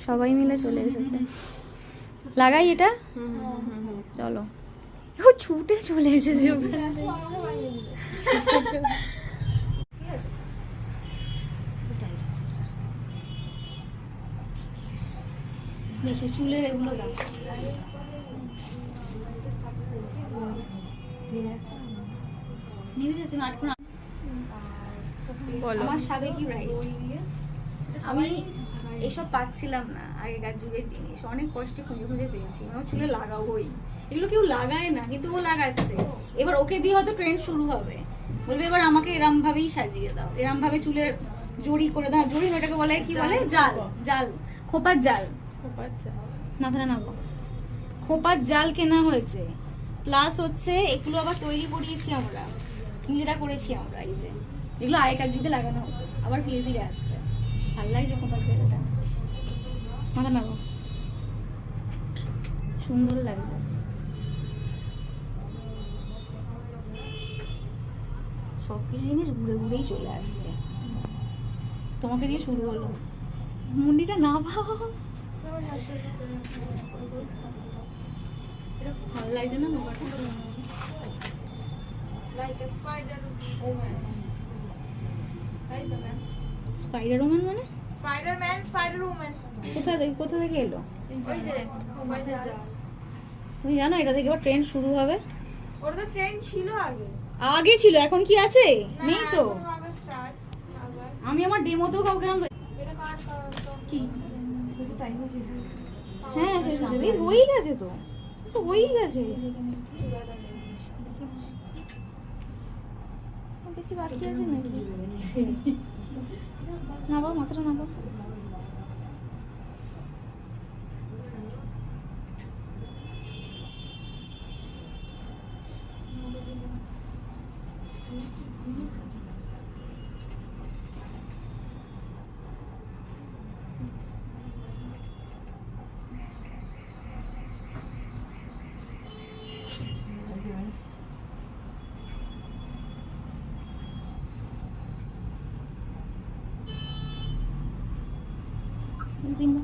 সবাই মিলে চলে এসেছে। লাগাই এটা, চলো। ও ছুটে চলে এসেছে। দেখো চুলের এগুলো দাও। আমার সাবেকি ব্রাইড। আমি এসব পাচ্ছিলাম না, আগেকার যুগের জিনিস অনেক কষ্টে খুঁজে খুঁজে পেয়েছি। আমার চুলে লাগাবোই, এগুলো কেউ লাগায় না কিন্তু ও লাগাচ্ছে। এবার ওকে দিয়ে হয়তো ট্রেন্ড শুরু হবে, বলবে এবার আমাকে এরম ভাবেই সাজিয়ে দাও, এরম ভাবে চুলের জড়ি করে দাও। জড়ি ওটাকে বলে কি বলে, জাল। জাল, খোপার জাল। মাথাটা নামাও। খোপার জাল কেনা হয়েছে, প্লাস হচ্ছে এগুলো আবার তৈরি করিয়েছি আমরা, নিজেরা করেছি আমরা। এই যে এগুলো আগেকার যুগে লাগানো হতো, আবার ফিরে ফিরে আসছে। ভালো লাগছে খোপার জালটা। মাথা নামাও, সুন্দর লাগছে। সবকিছু জিনিস ঘুরে ঘুরেই চলে আসছে। তোমাকে দিয়ে শুরু হলো, মুন্ডিটা না ভাবো। ভালো লাগছে না স্পাইডার ওম্যান? মানে স্পাইডারম্যান, স্পাইডার ওম্যান কোথা থেকে এলো? তুমি জানো এটা থেকে এবার ট্রেন্ড শুরু হবে? ওটা তো ট্রেন্ড ছিল আগে ছিল, এখন কি আছে? নেই তো। স্টার্ট আবার আমি আমার ডেমোতেও কাউকে এটা কার কি টাইম হয়েছে? হ্যাঁ হয়েই গেছে তো, তো হয়েই গেছে। বেশি বাকি আছে নাকি? নামাও, মাথাটা নামাও। বিন্দু